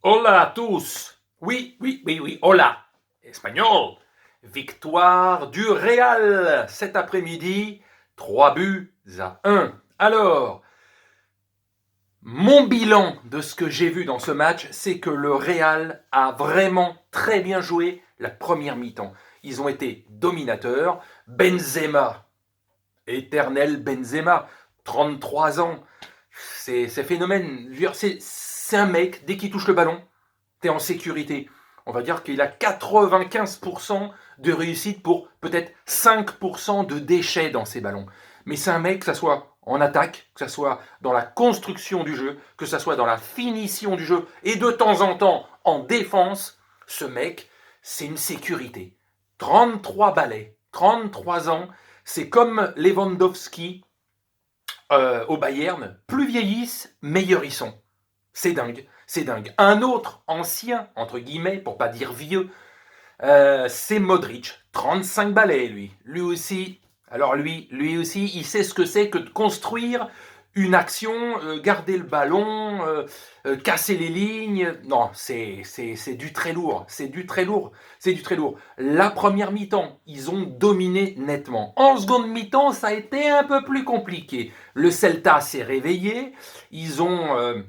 Hola à tous. Oui, hola. Espagnol. Victoire du Real cet après-midi. 3-1. Alors, mon bilan de ce que j'ai vu dans ce match, c'est que le Real a vraiment très bien joué la première mi-temps. Ils ont été dominateurs. Benzema, éternel Benzema, 33 ans. C'est phénomène. C'est un mec, dès qu'il touche le ballon, tu es en sécurité. On va dire qu'il a 95% de réussite pour peut-être 5% de déchets dans ses ballons. Mais c'est un mec, que ce soit en attaque, que ce soit dans la construction du jeu, que ce soit dans la finition du jeu, et de temps en temps en défense, ce mec, c'est une sécurité. 33 balais, 33 ans, c'est comme Lewandowski au Bayern, plus vieillissent, meilleurs ils sont. C'est dingue, c'est dingue. Un autre ancien, entre guillemets, pour pas dire vieux, c'est Modric. 35 balais, lui. Lui aussi, alors lui aussi, il sait ce que c'est que de construire une action, garder le ballon, casser les lignes. Non, c'est du très lourd. C'est du très lourd. C'est du très lourd. La première mi-temps, ils ont dominé nettement. En seconde mi-temps, ça a été un peu plus compliqué. Le Celta s'est réveillé. Ils ont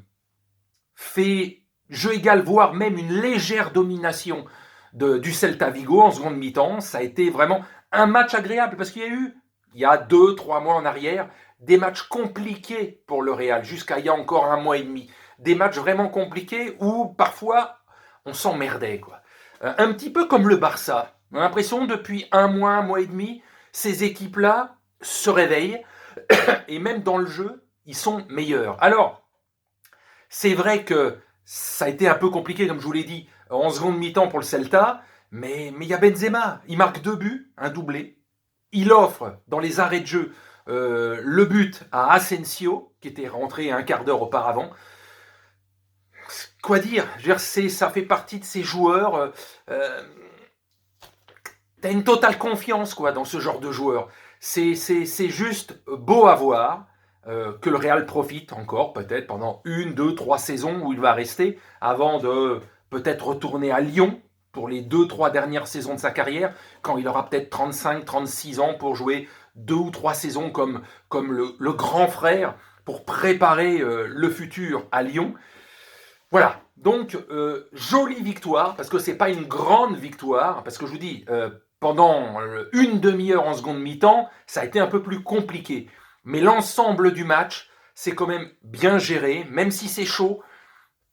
fait jeu égal, voire même une légère domination du Celta Vigo en seconde mi-temps. Ça a été vraiment un match agréable parce qu'il y a eu, il y a 2-3 mois en arrière, des matchs compliqués pour le Real, jusqu'à il y a encore un mois et demi. Des matchs vraiment compliqués où parfois on s'emmerdait, quoi. Un petit peu comme le Barça. On a l'impression depuis un mois et demi, ces équipes-là se réveillent et même dans le jeu, ils sont meilleurs. Alors, c'est vrai que ça a été un peu compliqué, comme je vous l'ai dit, en seconde mi-temps pour le Celta, mais il y a Benzema. Il marque 2 buts, un doublé. Il offre, dans les arrêts de jeu, le but à Asensio, qui était rentré un quart d'heure auparavant. Quoi dire, je veux dire, ça fait partie de ces joueurs. T'as une totale confiance quoi, dans ce genre de joueurs. C'est juste beau à voir. Que le Real profite encore, peut-être pendant 1, 2, 3 saisons où il va rester, avant de peut-être retourner à Lyon pour les 2, 3 dernières saisons de sa carrière, quand il aura peut-être 35, 36 ans pour jouer 2 ou 3 saisons comme le grand frère pour préparer le futur à Lyon. Voilà, donc jolie victoire, parce que c'est pas une grande victoire, parce que je vous dis, pendant une demi-heure en seconde mi-temps, ça a été un peu plus compliqué. Mais l'ensemble du match, c'est quand même bien géré, même si c'est chaud,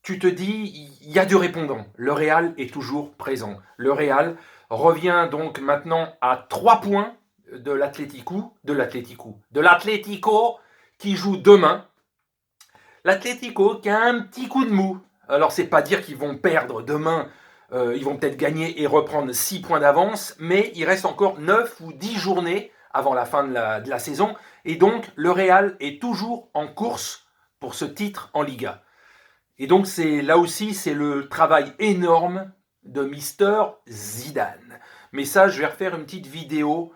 tu te dis, il y a du répondant. Le Real est toujours présent. Le Real revient donc maintenant à 3 points de l'Atlético qui joue demain. L'Atlético qui a un petit coup de mou. Alors, c'est pas dire qu'ils vont perdre demain, ils vont peut-être gagner et reprendre 6 points d'avance, mais il reste encore 9 ou 10 journées avant la fin de la saison. Et donc, le Real est toujours en course pour ce titre en Liga. Et donc, là aussi, c'est le travail énorme de Mister Zidane. Mais ça, je vais refaire une petite vidéo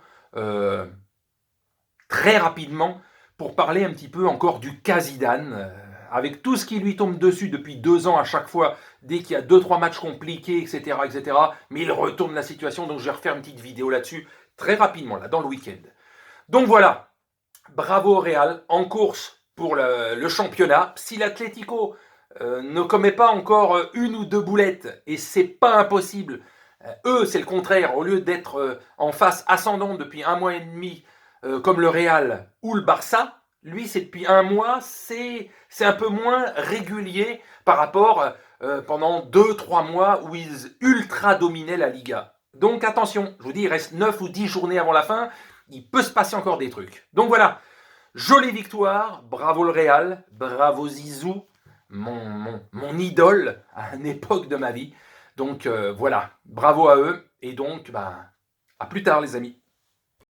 très rapidement pour parler un petit peu encore du cas Zidane, avec tout ce qui lui tombe dessus depuis 2 ans à chaque fois, dès qu'il y a 2, 3 matchs compliqués, etc., etc., mais il retourne la situation, donc je vais refaire une petite vidéo là-dessus très rapidement, là, dans le week-end. Donc voilà, bravo au Real, en course pour le championnat. Si l'Atlético ne commet pas encore 1 ou 2 boulettes, et c'est pas impossible, eux c'est le contraire, au lieu d'être en face ascendante depuis un mois et demi, comme le Real ou le Barça, lui c'est depuis un mois, c'est un peu moins régulier par rapport pendant 2, 3 mois où ils ultra dominaient la Liga. Donc attention, je vous dis, il reste 9 ou 10 journées avant la fin, il peut se passer encore des trucs. Donc voilà, jolie victoire, bravo le Real, bravo Zizou, mon idole à une époque de ma vie. Donc voilà, bravo à eux, et donc à plus tard les amis.